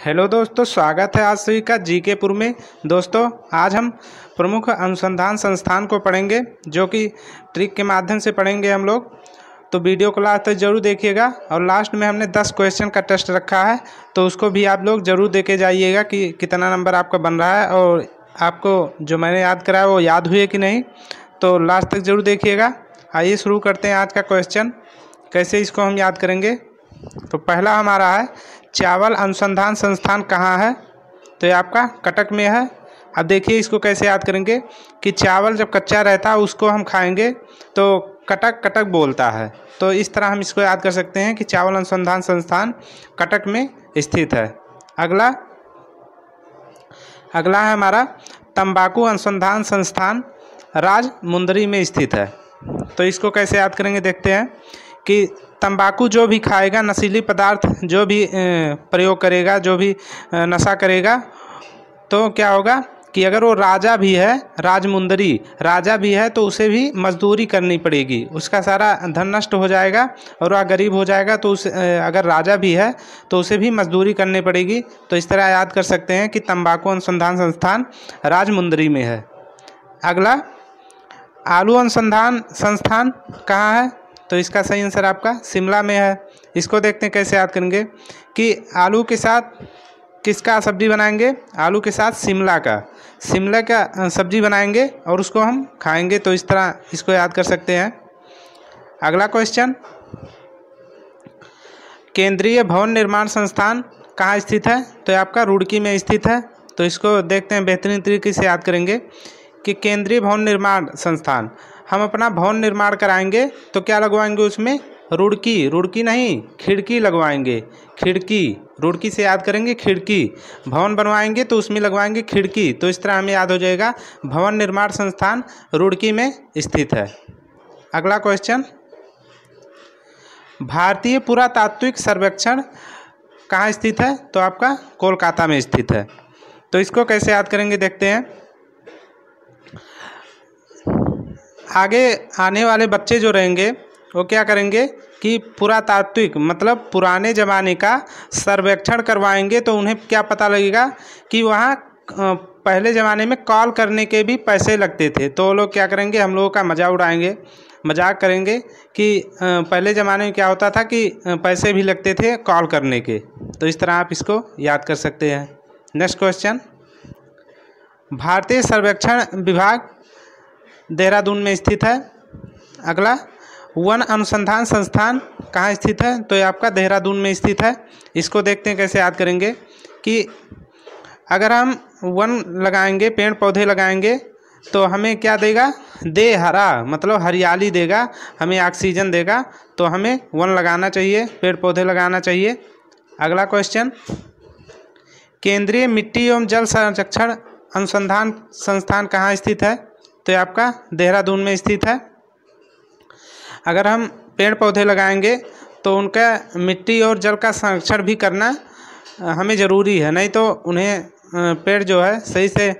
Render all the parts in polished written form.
Hello दोस्तों, स्वागत है आज सभी का जीकेपुर में। दोस्तों, आज हम प्रमुख अनुसंधान संस्थान को पढ़ेंगे, जो कि ट्रिक के माध्यम से पढ़ेंगे हम लोग। तो वीडियो को लास्ट तक जरूर देखिएगा। और लास्ट में हमने 10 क्वेश्चन का टेस्ट रखा है, तो उसको भी आप लोग ज़रूर देके जाइएगा कि कितना नंबर आपका बन रहा है और आपको जो मैंने याद कराया वो याद हुए कि नहीं। तो लास्ट तक ज़रूर देखिएगा। आइए शुरू करते हैं आज का क्वेश्चन। कैसे इसको हम याद करेंगे। तो पहला हमारा है, चावल अनुसंधान संस्थान कहाँ है। तो ये आपका कटक में है। अब देखिए इसको कैसे याद करेंगे कि चावल जब कच्चा रहता है उसको हम खाएंगे तो कटक कटक बोलता है। तो इस तरह हम इसको याद कर सकते हैं कि चावल अनुसंधान संस्थान कटक में स्थित है। अगला है हमारा, तंबाकू अनुसंधान संस्थान राजमुंदरी में स्थित है। तो इसको कैसे याद करेंगे, देखते हैं कि तंबाकू जो भी खाएगा, नशीली पदार्थ जो भी प्रयोग करेगा, जो भी नशा करेगा, तो क्या होगा कि अगर वो राजा भी है, राजमुंदरी राजा भी है, तो उसे भी मजदूरी करनी पड़ेगी। उसका सारा धन नष्ट हो जाएगा और वह गरीब हो जाएगा। तो अगर राजा भी है तो उसे भी मजदूरी करनी पड़ेगी। तो इस तरह याद कर सकते हैं कि तंबाकू अनुसंधान संस्थान राजमुंदरी में है। अगला, आलू अनुसंधान संस्थान कहाँ है। तो इसका सही आंसर आपका शिमला में है। इसको देखते हैं कैसे याद करेंगे कि आलू के साथ किसका सब्जी बनाएंगे। आलू के साथ शिमला का सब्जी बनाएंगे और उसको हम खाएंगे। तो इस तरह इसको याद कर सकते हैं। अगला क्वेश्चन, केंद्रीय भवन निर्माण संस्थान कहाँ स्थित है। तो ये आपका रुड़की में स्थित है। तो इसको देखते हैं, बेहतरीन तरीके से याद करेंगे कि केंद्रीय भवन निर्माण संस्थान, हम अपना भवन निर्माण कराएंगे तो क्या लगवाएंगे उसमें, रुड़की नहीं, खिड़की लगवाएंगे। रुड़की से याद करेंगे, खिड़की। भवन बनवाएंगे तो उसमें लगवाएंगे खिड़की। तो इस तरह हमें याद हो जाएगा भवन निर्माण संस्थान रुड़की में स्थित है। अगला क्वेश्चन, भारतीय पुरातात्विक सर्वेक्षण कहाँ स्थित है। तो आपका कोलकाता में स्थित है। तो इसको कैसे याद करेंगे, देखते हैं। आगे आने वाले बच्चे जो रहेंगे वो क्या करेंगे कि पुरातात्विक मतलब पुराने ज़माने का सर्वेक्षण करवाएंगे। तो उन्हें क्या पता लगेगा कि वहाँ पहले ज़माने में कॉल करने के भी पैसे लगते थे। तो वो लोग क्या करेंगे, हम लोगों का मजाक करेंगे कि पहले ज़माने में क्या होता था कि पैसे भी लगते थे कॉल करने के। तो इस तरह आप इसको याद कर सकते हैं। नेक्स्ट क्वेश्चन, भारतीय सर्वेक्षण विभाग देहरादून में स्थित है। अगला, वन अनुसंधान संस्थान कहाँ स्थित है। तो ये आपका देहरादून में स्थित है। इसको देखते हैं कैसे याद करेंगे कि अगर हम वन लगाएंगे, पेड़ पौधे लगाएंगे, तो हमें क्या देगा, हरा मतलब हरियाली देगा, हमें ऑक्सीजन देगा। तो हमें वन लगाना चाहिए, पेड़ पौधे लगाना चाहिए। अगला क्वेश्चन, केंद्रीय मिट्टी एवं जल संरक्षण अनुसंधान संस्थान कहाँ स्थित है। तो ये आपका देहरादून में स्थित है। अगर हम पेड़ पौधे लगाएंगे तो उनका मिट्टी और जल का संरक्षण भी करना हमें ज़रूरी है, नहीं तो उन्हें पेड़ जो है सही से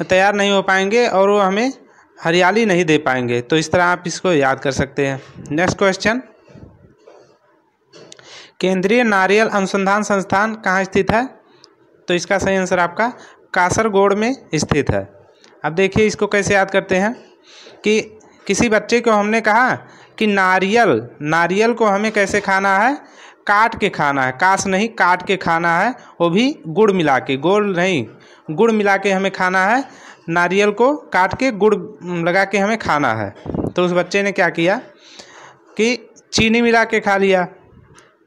तैयार नहीं हो पाएंगे और वो हमें हरियाली नहीं दे पाएंगे। तो इस तरह आप इसको याद कर सकते हैं। नेक्स्ट क्वेश्चन, केंद्रीय नारियल अनुसंधान संस्थान कहाँ स्थित है। तो इसका सही आंसर आपका कासरगोड में स्थित है। अब देखिए इसको कैसे याद करते हैं कि किसी बच्चे को हमने कहा कि नारियल को हमें कैसे खाना है, काट के खाना है। काश नहीं, काट के खाना है, वो भी गुड़ मिला के, गोल नहीं, गुड़ मिला के हमें खाना है। नारियल को काट के गुड़ लगा के हमें खाना है। तो उस बच्चे ने क्या किया कि चीनी मिला के खा लिया।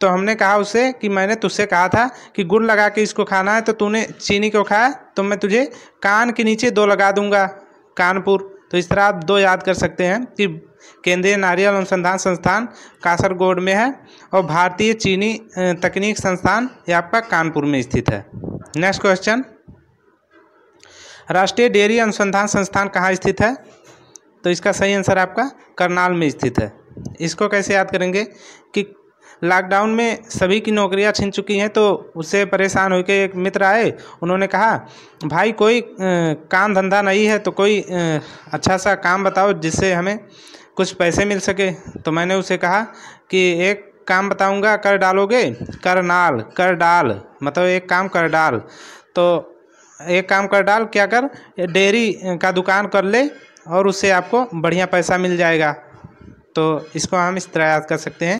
तो हमने कहा उससे कि मैंने तुझसे कहा था कि गुड़ लगा के इसको खाना है, तो तूने चीनी को खाया, तो मैं तुझे कान के नीचे 2 लगा दूंगा, कानपुर। तो इस तरह आप 2 याद कर सकते हैं कि केंद्रीय नारियल अनुसंधान संस्थान कासरगोड में है और भारतीय चीनी तकनीक संस्थान ये आपका कानपुर में स्थित है। नेक्स्ट क्वेश्चन, राष्ट्रीय डेयरी अनुसंधान संस्थान कहाँ स्थित है। तो इसका सही आंसर आपका करनाल में स्थित है। इसको कैसे याद करेंगे कि लॉकडाउन में सभी की नौकरियां छिन चुकी हैं। तो उससे परेशान होकर एक मित्र आए, उन्होंने कहा भाई कोई काम धंधा नहीं है तो कोई अच्छा सा काम बताओ जिससे हमें कुछ पैसे मिल सके। तो मैंने उसे कहा कि एक काम बताऊंगा, कर डालोगे, करनाल, कर डाल, मतलब एक काम कर डाल। तो एक काम कर डाल, क्या कर, डेयरी का दुकान कर ले और उससे आपको बढ़िया पैसा मिल जाएगा। तो इसको हम इस तरह याद कर सकते हैं।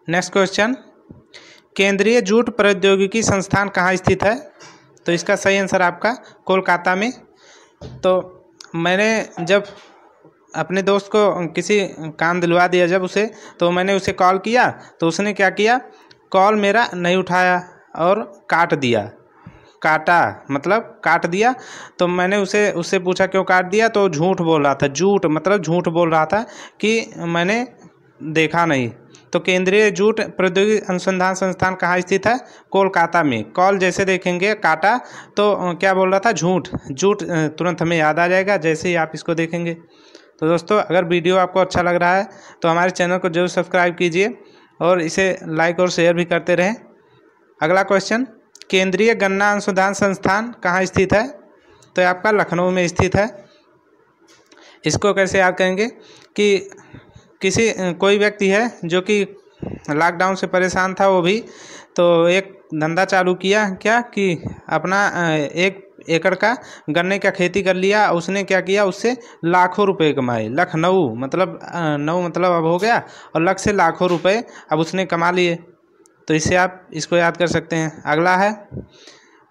नेक्स्ट क्वेश्चन, केंद्रीय जूट प्रौद्योगिकी संस्थान कहाँ स्थित है? तो इसका सही आंसर आपका कोलकाता में। तो मैंने जब अपने दोस्त को किसी काम दिलवा दिया जब उसे, तो मैंने उसे कॉल किया तो उसने क्या किया, कॉल मेरा नहीं उठाया और काट दिया, काटा मतलब काट दिया। तो मैंने उससे पूछा क्यों काट दिया, तो झूठ बोल रहा था, झूठ मतलब झूठ बोल रहा था कि मैंने देखा नहीं। तो केंद्रीय जूट प्रौद्योगिकी अनुसंधान संस्थान कहाँ स्थित है? कोलकाता में। कॉल जैसे देखेंगे काटा तो क्या बोल रहा था, झूठ, झूठ तुरंत हमें याद आ जाएगा जैसे ही आप इसको देखेंगे। तो दोस्तों अगर वीडियो आपको अच्छा लग रहा है तो हमारे चैनल को जरूर सब्सक्राइब कीजिए और इसे लाइक और शेयर भी करते रहें। अगला क्वेश्चन, केंद्रीय गन्ना अनुसंधान संस्थान कहाँ स्थित है? तो आपका लखनऊ में स्थित है। इसको कैसे याद करेंगे कि कोई व्यक्ति है जो कि लॉकडाउन से परेशान था, वो भी तो एक धंधा चालू किया, क्या कि अपना 1 एकड़ का गन्ने का खेती कर लिया। उसने क्या किया, उससे लाखों रुपए कमाए। लखनऊ मतलब नौ मतलब अब हो गया, और लख से लाखों रुपए अब उसने कमा लिए। तो इससे आप इसको याद कर सकते हैं। अगला है,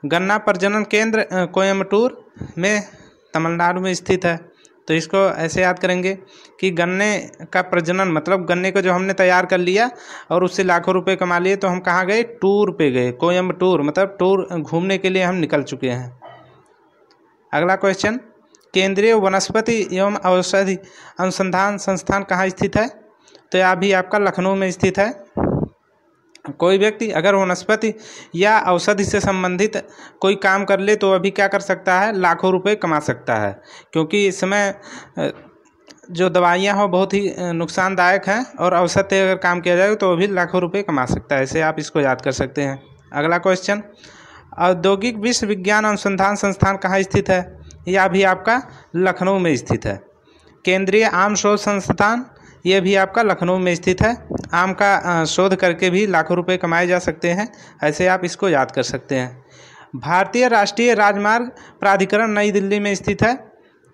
गन्ना प्रजनन केंद्र कोयम्बटूर में तमिलनाडु में स्थित है। तो इसको ऐसे याद करेंगे कि गन्ने का प्रजनन मतलब गन्ने को जो हमने तैयार कर लिया और उससे लाखों रुपए कमा लिए, तो हम कहाँ गए, टूर पे गए, कोयम्बटूर मतलब टूर घूमने के लिए हम निकल चुके हैं। अगला क्वेश्चन, केंद्रीय वनस्पति एवं औषधि अनुसंधान संस्थान कहाँ स्थित है? तो यह भी आपका लखनऊ में स्थित है। कोई व्यक्ति अगर वनस्पति या औषधि से संबंधित कोई काम कर ले तो अभी क्या कर सकता है, लाखों रुपए कमा सकता है, क्योंकि इस समय जो दवाइयाँ हो बहुत ही नुकसानदायक हैं और औषध से अगर काम किया जाए तो भी लाखों रुपए कमा सकता है। ऐसे आप इसको याद कर सकते हैं। अगला क्वेश्चन, औद्योगिक विश्वविज्ञान अनुसंधान संस्थान कहाँ स्थित है? यह भी आपका लखनऊ में स्थित है। केंद्रीय आम शोध संस्थान, ये भी आपका लखनऊ में स्थित है। आम का शोध करके भी लाखों रुपए कमाए जा सकते हैं। ऐसे आप इसको याद कर सकते हैं। भारतीय राष्ट्रीय राजमार्ग प्राधिकरण नई दिल्ली में स्थित है।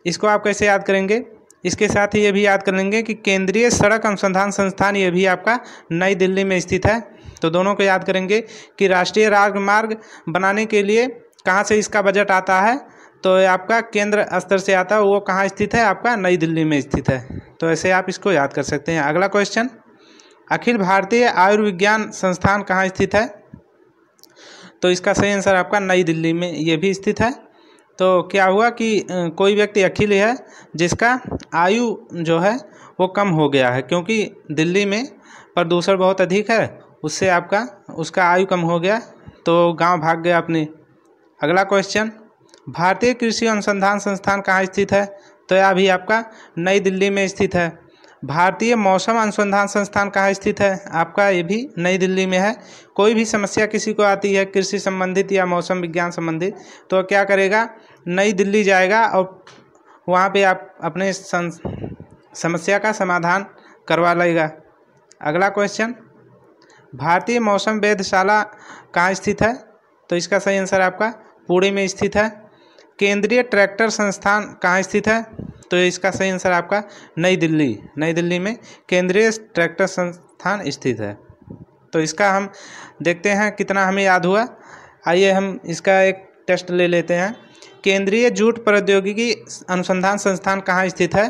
इसको आप कैसे याद करेंगे? इसके साथ ही ये भी याद कर लेंगे कि केंद्रीय सड़क अनुसंधान संस्थान, ये भी आपका नई दिल्ली में स्थित है। तो दोनों को याद करेंगे कि राष्ट्रीय राजमार्ग बनाने के लिए कहाँ से इसका बजट आता है, तो ये आपका केंद्र स्तर से आता है। वो कहाँ स्थित है? आपका नई दिल्ली में स्थित है। तो ऐसे आप इसको याद कर सकते हैं। अगला क्वेश्चन, अखिल भारतीय आयुर्विज्ञान संस्थान कहाँ स्थित है? तो इसका सही आंसर आपका नई दिल्ली में ये भी स्थित है। तो क्या हुआ कि कोई व्यक्ति अखिल है जिसका आयु जो है वो कम हो गया है, क्योंकि दिल्ली में प्रदूषण बहुत अधिक है, उससे उसका आयु कम हो गया तो गांव भाग गया अपने। अगला क्वेश्चन, भारतीय कृषि अनुसंधान संस्थान कहाँ स्थित है? तो यह भी आपका नई दिल्ली में स्थित है। भारतीय मौसम अनुसंधान संस्थान कहाँ स्थित है? आपका ये भी नई दिल्ली में है। कोई भी समस्या किसी को आती है कृषि संबंधित या मौसम विज्ञान संबंधित, तो क्या करेगा, नई दिल्ली जाएगा और वहाँ पे आप अपने समस्या का समाधान करवा लेगा। अगला क्वेश्चन, भारतीय मौसम वेधशाला कहाँ स्थित है? तो इसका सही आंसर आपका पुणे में स्थित है। केंद्रीय ट्रैक्टर संस्थान कहाँ स्थित है? तो इसका सही आंसर आपका नई दिल्ली में केंद्रीय ट्रैक्टर संस्थान स्थित है। तो इसका हम देखते हैं कितना हमें याद हुआ। आइए हम इसका एक टेस्ट ले लेते हैं। केंद्रीय जूट प्रौद्योगिकी अनुसंधान संस्थान कहाँ स्थित है?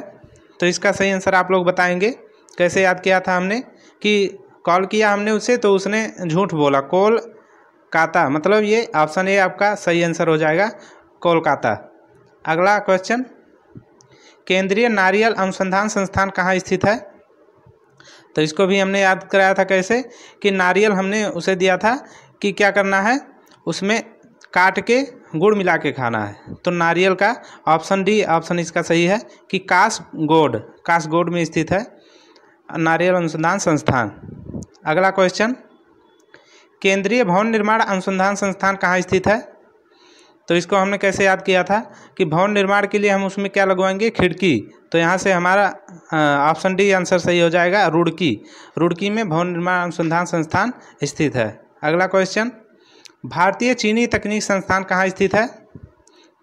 तो इसका सही आंसर आप लोग बताएंगे। कैसे याद किया था हमने कि कॉल किया हमने उससे तो उसने झूठ बोला, कोलकाता, मतलब ये ऑप्शन ए आपका सही आंसर हो जाएगा, कोलकाता। अगला क्वेश्चन, केंद्रीय नारियल अनुसंधान संस्थान कहाँ स्थित है? तो इसको भी हमने याद कराया था कैसे कि नारियल हमने उसे दिया था कि क्या करना है, उसमें काट के गुड़ मिला के खाना है। तो नारियल का ऑप्शन डी ऑप्शन इसका सही है कि कासगोड में स्थित है नारियल अनुसंधान संस्थान। अगला क्वेश्चन, केंद्रीय भवन निर्माण अनुसंधान संस्थान कहाँ स्थित है? तो इसको हमने कैसे याद किया था कि भवन निर्माण के लिए हम उसमें क्या लगवाएंगे, खिड़की। तो यहाँ से हमारा ऑप्शन डी आंसर सही हो जाएगा, रुड़की। रुड़की में भवन निर्माण अनुसंधान संस्थान स्थित है। अगला क्वेश्चन, भारतीय चीनी तकनीक संस्थान कहाँ स्थित है?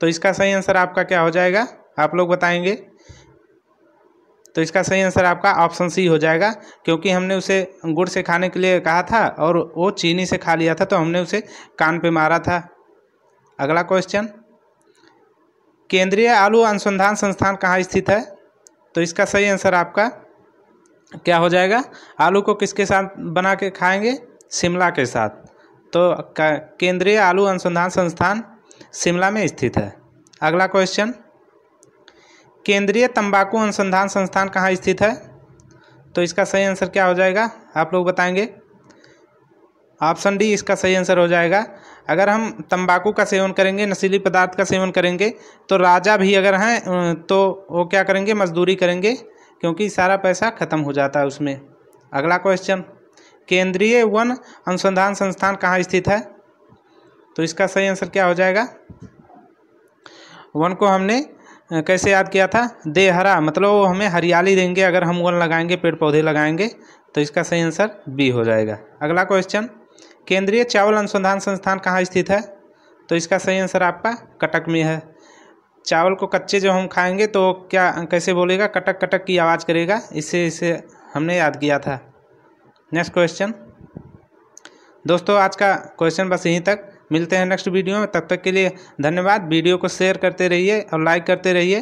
तो इसका सही आंसर आपका क्या हो जाएगा, आप लोग बताएंगे। तो इसका सही आंसर आपका ऑप्शन सी हो जाएगा, क्योंकि हमने उसे गुड़ से खाने के लिए कहा था और वो चीनी से खा लिया था, तो हमने उसे कान पे मारा था। अगला क्वेश्चन, केंद्रीय आलू अनुसंधान संस्थान कहाँ स्थित है? तो इसका सही आंसर आपका क्या हो जाएगा, आलू को किसके साथ बना के खाएंगे, शिमला के साथ। तो केंद्रीय आलू अनुसंधान संस्थान शिमला में स्थित है। अगला क्वेश्चन, केंद्रीय तंबाकू अनुसंधान संस्थान कहाँ स्थित है? तो इसका सही आंसर क्या हो जाएगा, आप लोग बताएंगे। ऑप्शन डी इसका सही आंसर हो जाएगा। अगर हम तंबाकू का सेवन करेंगे, नशीली पदार्थ का सेवन करेंगे, तो राजा भी अगर हैं तो वो क्या करेंगे, मजदूरी करेंगे, क्योंकि सारा पैसा खत्म हो जाता है उसमें। अगला क्वेश्चन, केंद्रीय वन अनुसंधान संस्थान कहाँ स्थित है? तो इसका सही आंसर क्या हो जाएगा। वन को हमने कैसे याद किया था, दे हरा, मतलब वो हमें हरियाली देंगे अगर हम वन लगाएंगे, पेड़ पौधे लगाएंगे। तो इसका सही आंसर बी हो जाएगा। अगला क्वेश्चन, केंद्रीय चावल अनुसंधान संस्थान कहाँ स्थित है? तो इसका सही आंसर आपका कटक में है। चावल को कच्चे जो हम खाएंगे तो क्या कैसे बोलेगा, कटक कटक की आवाज़ करेगा, इसे हमने याद किया था। Next question. दोस्तों आज का क्वेश्चन बस यहीं तक, मिलते हैं नेक्स्ट वीडियो में। तब तक के लिए धन्यवाद। वीडियो को शेयर करते रहिए और लाइक करते रहिए।